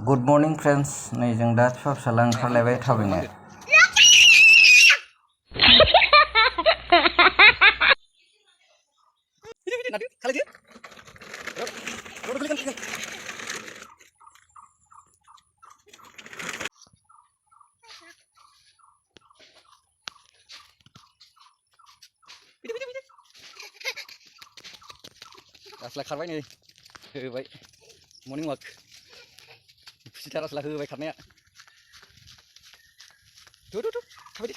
Good morning friends, नै जों दा फिसा फिसाला ओंखारलायबाय थाबायनो। Asla खारबाय नै होबाय morning walk खुसिथार asla होबाय खारनाया दु थाबायदो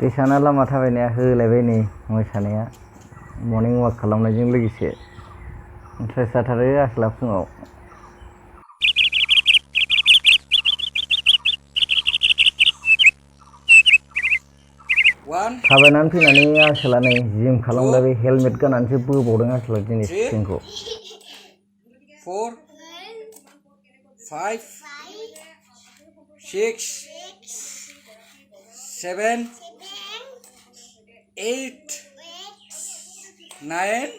Pisana lama थाबायनाया होलायबाय नै मोसानाया मर्निं वाक खालामनायजों लोगोसे इन्ट्रेस्ट जाथारो आसला फुङाव थाबायनानै फैनानै आसला नै जिम खालामलायबाय हेलमेट गाननानैसो बोबावदों आसला दिनै स्क्रिनखौ 4 5 6 7 8 9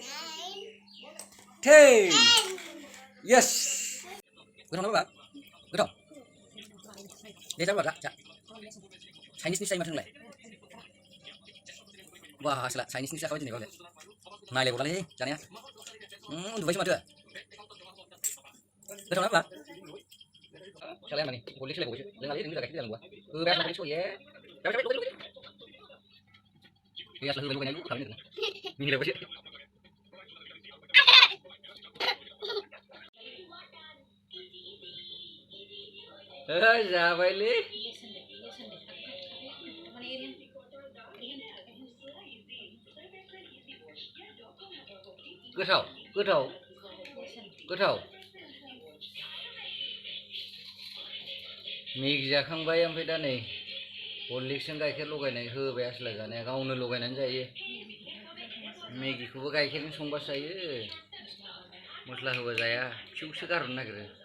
10 yes goथाव ना गोथाव दे जाबा जा चाइनिसनि साइ माथोंलाय wah asla चाइनिसनि जाखाबाय दिनै बावले नायलायबावलालै जानाया उन्दुबायसो माथो गोथाव ना बा सालाया माने गले सोलायबावबायसो लोङालै नों जागाखै जानांगौआ होबाय आसला सये जाबाय बे asla होबाय लुबैनाय खालामनो मिनिलायबायसो जाबायलै गोथाव मेगि जाखांबाय ओमफ्राय दा नै हरलिक्सजों गाइखेर लगायनाय होबाय आसला जानाया गावनो लगायनानै जायो मेगिखौबो गाइखेरजों संबासो जायो मस्ला होबा जाया फिउसो गारहरनो नागिरो